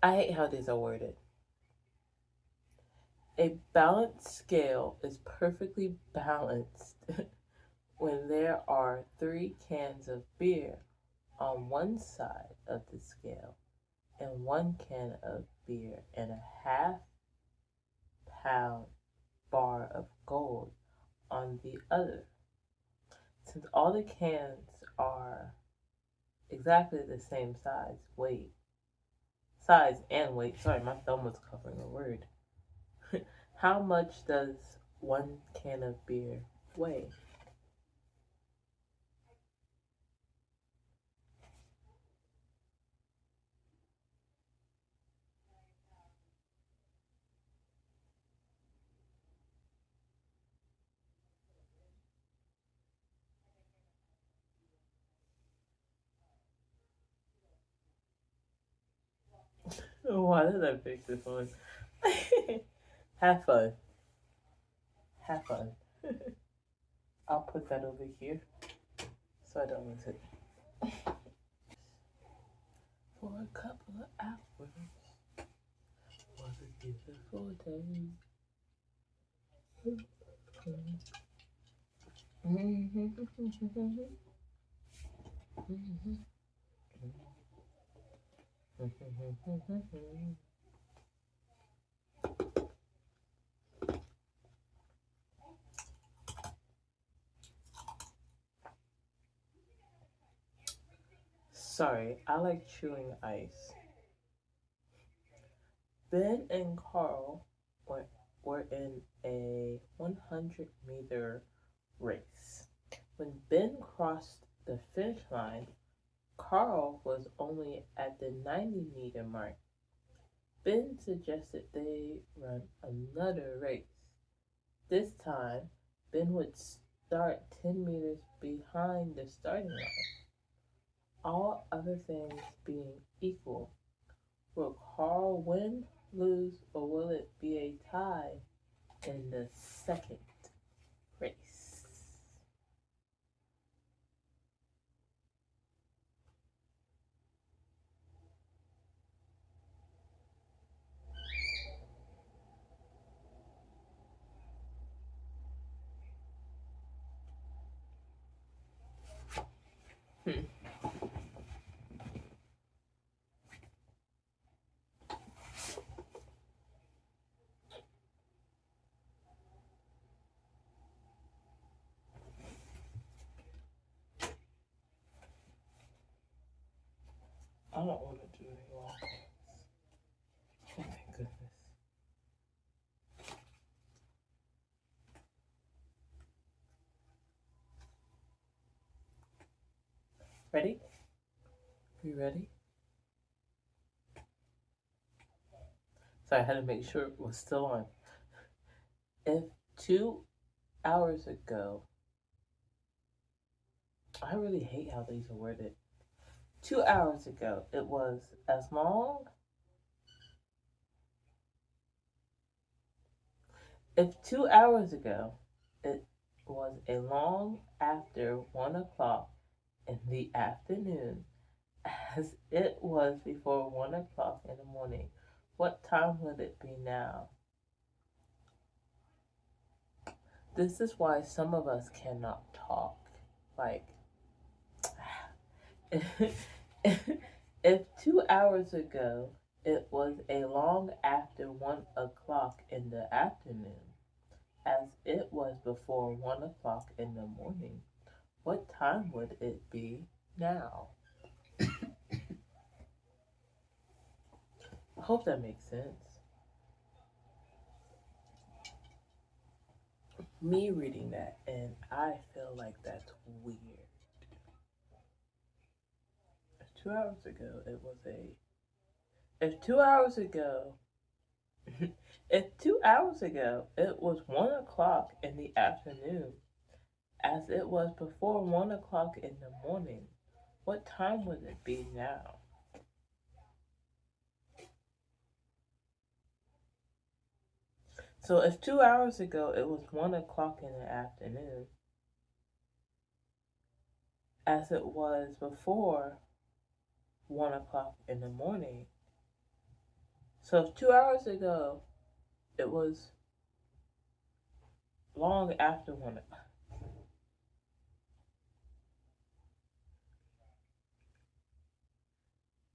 I hate how these are worded. A balanced scale is perfectly balanced when there are 3 cans of beer on one side of the scale and 1 can of beer and a ½ pound bar of gold on the other. Since all the cans are exactly the same size and weight, sorry, my thumb was covering a word. How much does 1 can of beer weigh? Why did I pick this one? Have fun. Have fun. I'll put that over here so I don't lose it. For a couple of hours was a beautiful day. Sorry, I like chewing ice. Ben and Carl were in a 100-meter race. When Ben crossed the finish line, Carl was only at the 90-meter mark. Ben suggested they run another race. This time, Ben would start 10 meters behind the starting line. All other things being equal, will Carl win, lose, or will it be a tie in the second race? Hmm. I don't want to do any long ones. Oh my goodness. Ready? You ready? Sorry, I had to make sure it was still on. If 2 hours ago, I really hate how these are worded. 2 hours ago, it was as long. If 2 hours ago, it was a long after 1 o'clock in the afternoon, as it was before 1 o'clock in the morning, what time would it be now? This is why some of us cannot talk. Like, if 2 hours ago it was a long after 1 o'clock in the afternoon, as it was before 1 o'clock in the morning, what time would it be now? I hope that makes sense. Me reading that, and I feel like that's weird. 2 hours ago, it was a. If 2 hours ago, if 2 hours ago it was 1 o'clock in the afternoon, as it was before 1 o'clock in the morning, what time would it be now? So if 2 hours ago it was 1 o'clock in the afternoon, as it was before 1 o'clock in the morning, So if 2 hours ago it was long after 1 o'clock.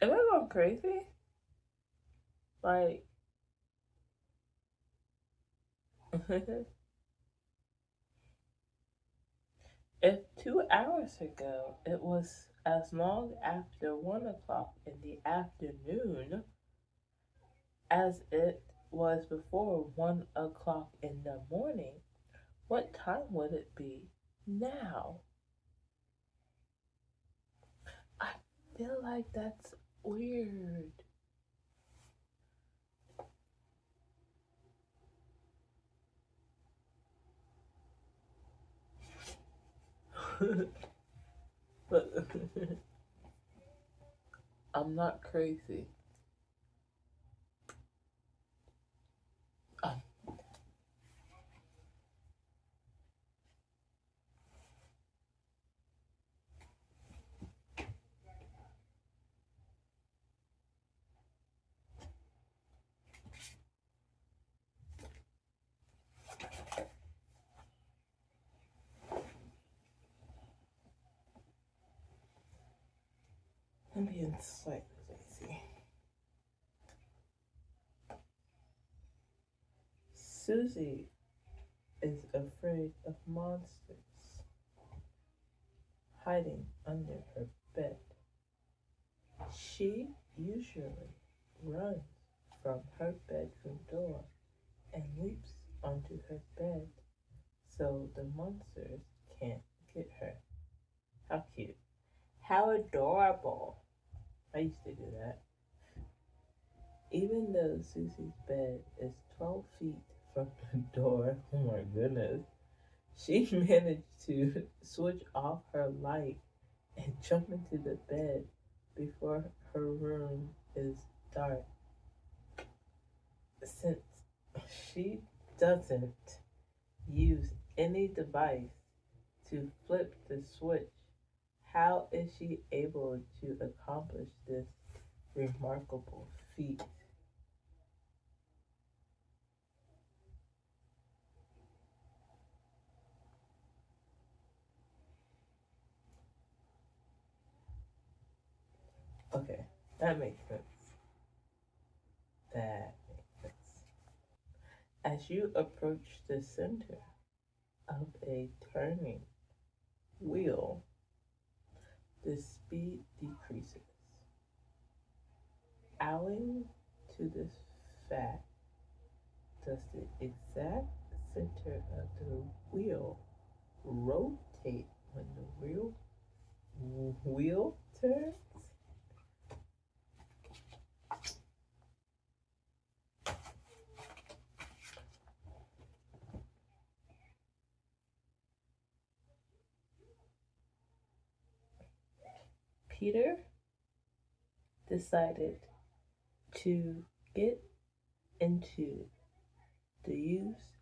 Am I going crazy? Like, if 2 hours ago it was as long after 1 o'clock in the afternoon as it was before 1 o'clock in the morning, what time would it be now? I feel like that's weird. But I'm not crazy. I'm, I'm being slightly lazy. Susie is afraid of monsters hiding under her bed. She usually runs from her bedroom door and leaps onto her bed so the monsters can't get her. How cute. How adorable. I used to do that. Even though Susie's bed is 12 feet from the door, oh my goodness, she managed to switch off her light and jump into the bed before her room is dark. Since she doesn't use any device to flip the switch, how is she able to accomplish this remarkable feat? Okay, that makes sense. That makes sense. As you approach the center of a turning wheel, the speed decreases. Owing to this fact, does the exact center of the wheel rotate when the wheel turns? Peter decided to get into the used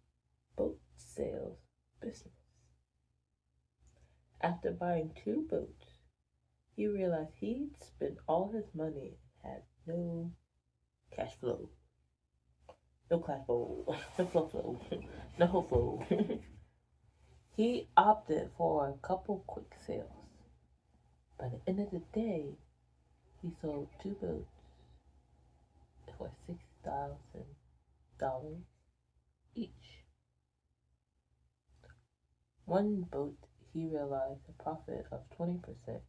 boat sales business. After buying two boats, he realized he'd spent all his money and had no cash flow. No cash flow. No flow. No flow. He opted for a couple quick sales. By the end of the day, he sold two boats for $6,000 each. One boat he realized a profit of 20%,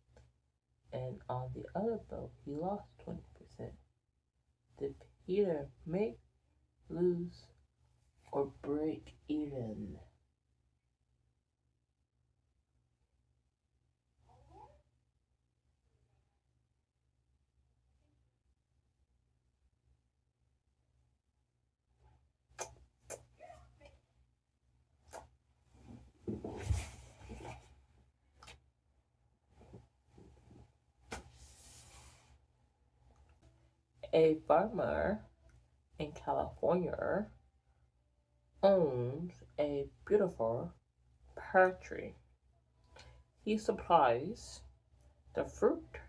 and on the other boat he lost 20%. Did Peter make, lose, or break even? A farmer in California owns a beautiful pear tree. He supplies the fruit to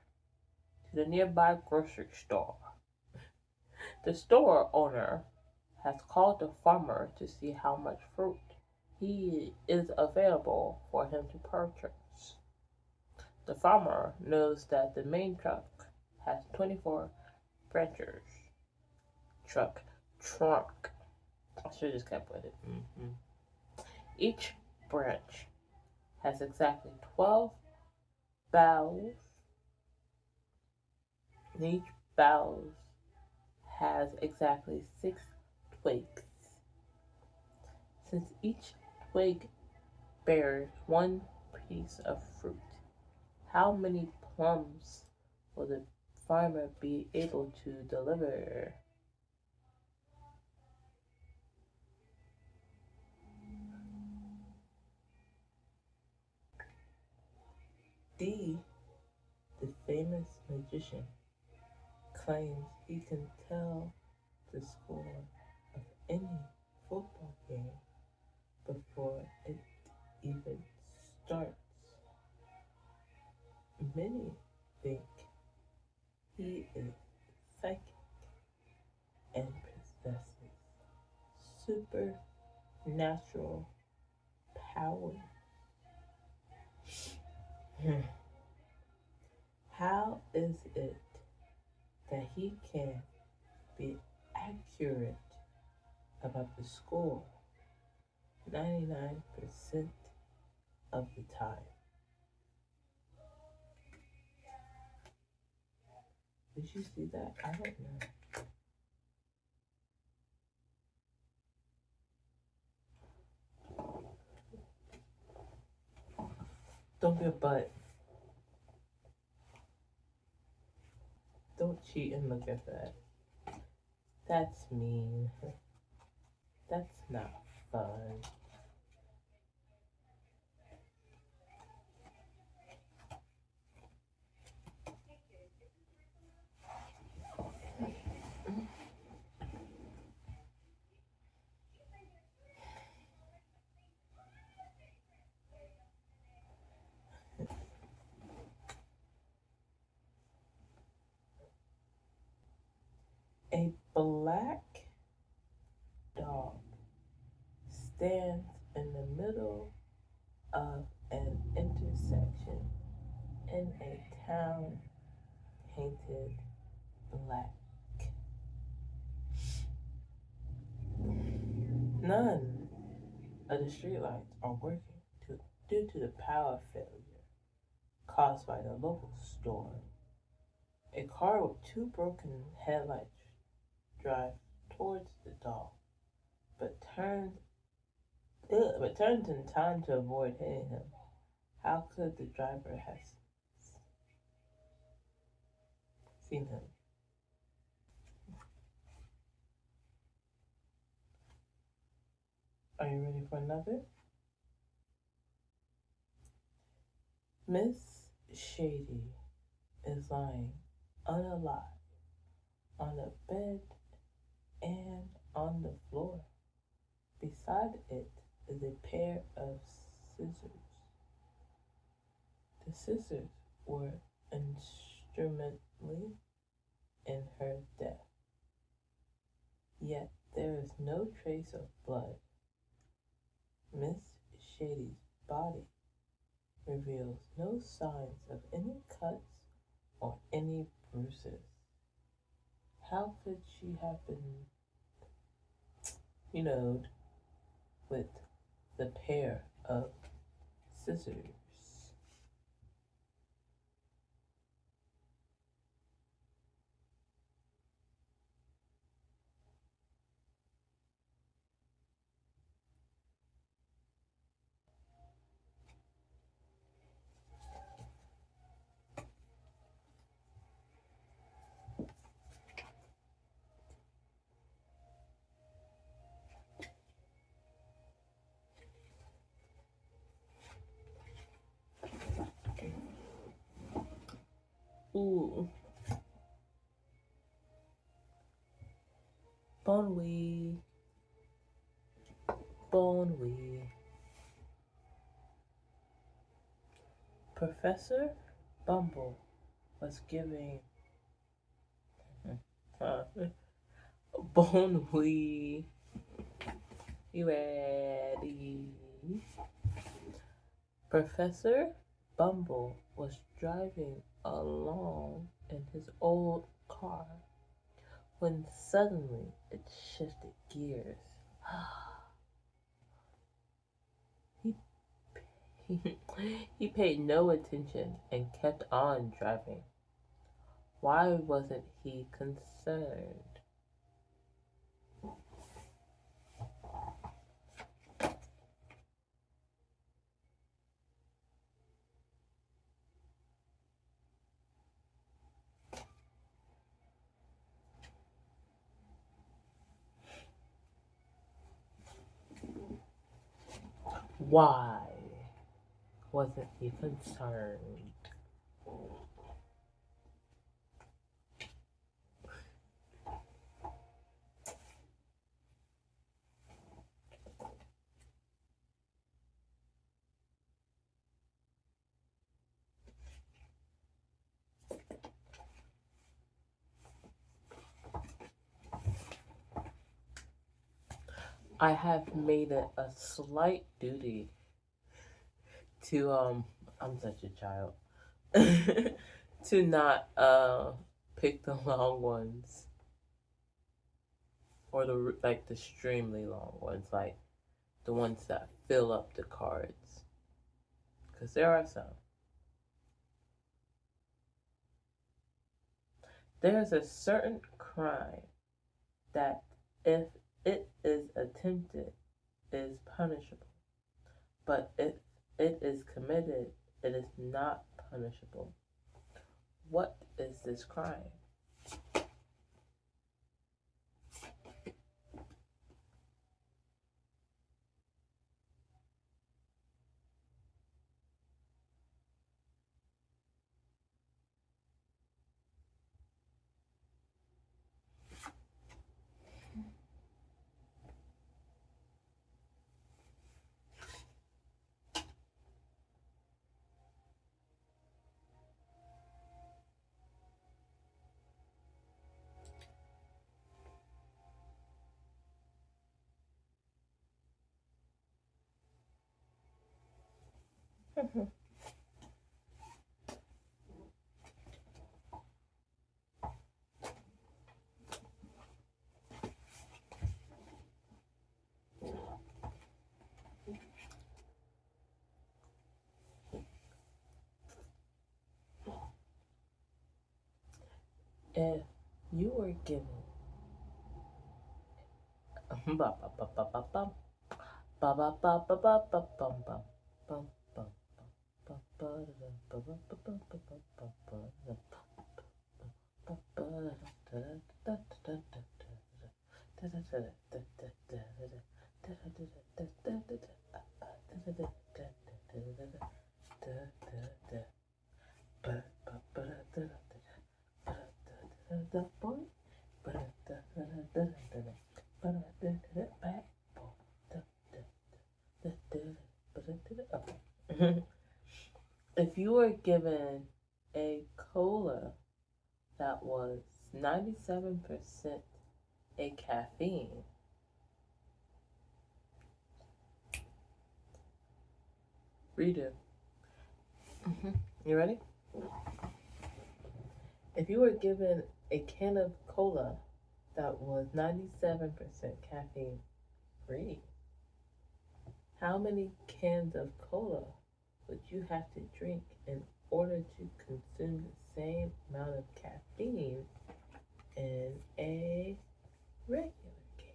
the nearby grocery store. The store owner has called the farmer to see how much fruit he is available for him to purchase. The farmer knows that the main truck has 24 branches. Trunk. I should have just kept with it. Each branch has exactly 12 boughs, and each bough has exactly 6 twigs. Since each twig bears one piece of fruit, how many plums will the farmer be able to deliver? D, the famous magician, claims he can tell the score of any football game before it even starts. Many think he is psychic and possesses supernatural powers. How is it that he can be accurate about the score 99% of the time? Did you see that? I don't know. Don't be a butt. Don't cheat and look at that. That's mean. That's not fun. A black dog stands in the middle of an intersection in a town painted black. None of the streetlights are working due to the power failure caused by the local storm. A car with 2 broken headlights drives towards the dog, but turns in time to avoid hitting him. How could the driver have seen him? Are you ready for another? Miss Shady is lying unalive on a bed and on the floor. Beside it is a pair of scissors. The scissors were instrumentally in her death, yet there is no trace of blood. Miss Shady's body reveals no signs of any cuts or any bruises. How could she have been, with the pair of scissors? Ooh. Bonewee. Professor Bumble was giving Bonely. You ready? Professor Bumble was driving along in his old car when suddenly it shifted gears. he, he paid no attention and kept on driving. Why wasn't he concerned? Why wasn't he concerned? I have made it a slight duty to I'm such a child to not pick the long ones or the extremely long ones, like the ones that fill up the cards, because there are some. There's a certain crime that, if it is attempted, is punishable, but if it is committed, it is not punishable. What is this crime? If you were given if you were given a cola that was 97% a caffeine, redo. You ready? If you were given a can of cola that was 97% caffeine free, how many cans of cola would you have to drink in order to consume the same amount of caffeine in a regular can?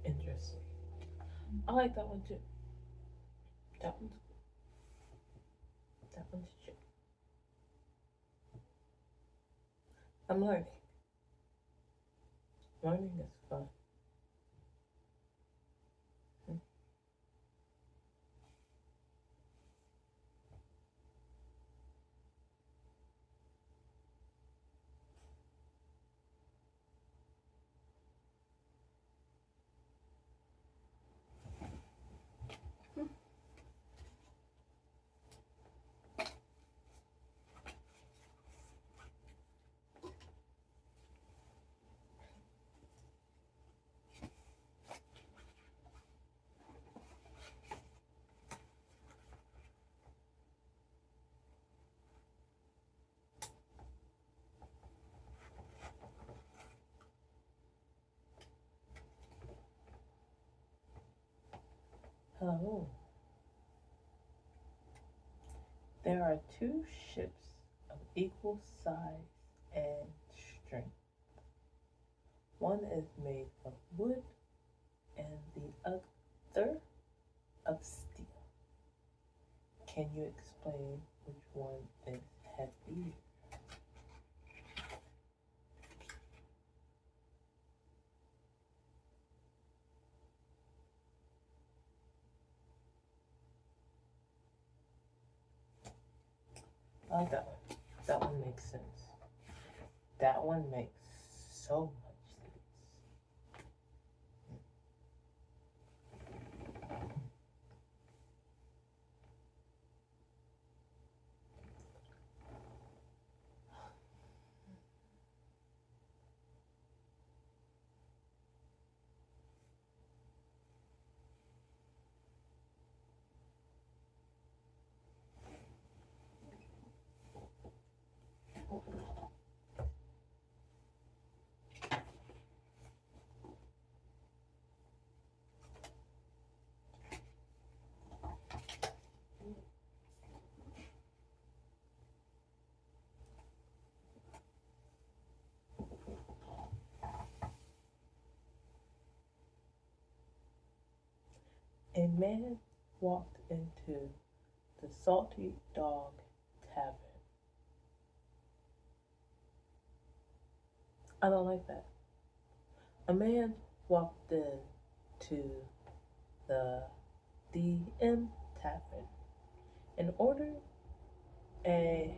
Interesting. I like that one too. That one's that one's true. I'm learning. Learning is fun. So, there are two ships of equal size and strength. One is made of wood and the other of steel. Can you explain which one is heavier? I like that one. That one makes sense. That one makes so much sense. A man walked into the Salty Dog Tavern. I don't like that. A man walked in to the DM Tavern and ordered a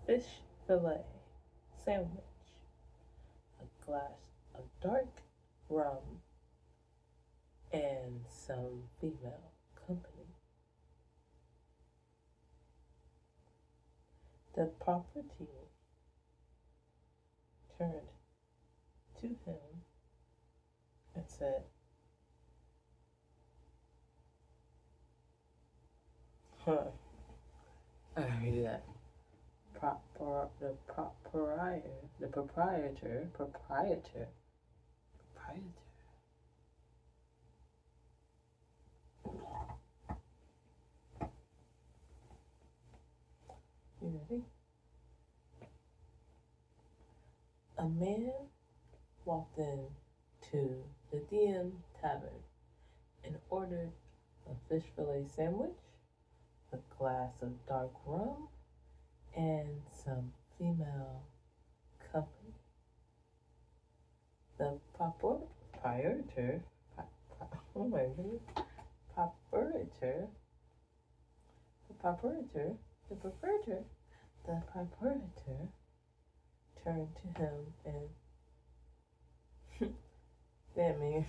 fish fillet sandwich, a glass of dark rum, and some female company. The property turned to him and said, huh, I read that. The proprietor, you ready? A man walked in to the DM Tavern and ordered a fish fillet sandwich, a glass of dark rum, and some female company. The proprietor, oh my goodness, proprietor, the proprietor turned to him and that man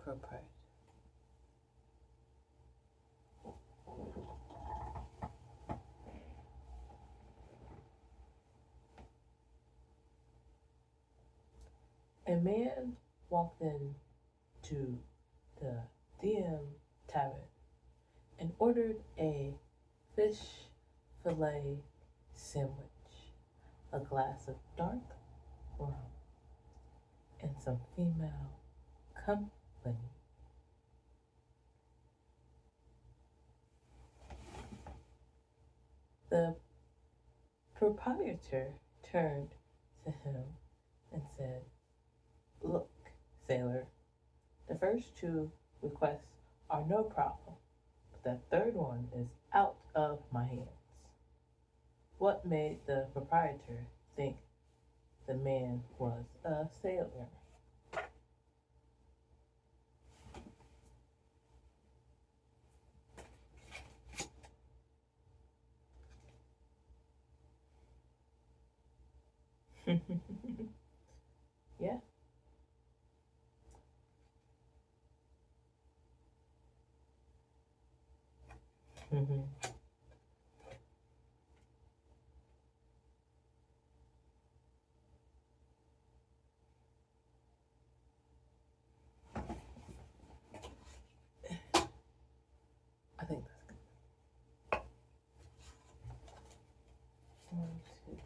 proprietor. A man walked in to the DM Tavern and ordered a fish fillet sandwich, a glass of dark rum, and some female company. The proprietor turned to him and said, "Look, sailor, the first two requests are no problem, but the third one is out of my hands." What made the proprietor think the man was a sailor? Yeah. I think that's good. 1, 2.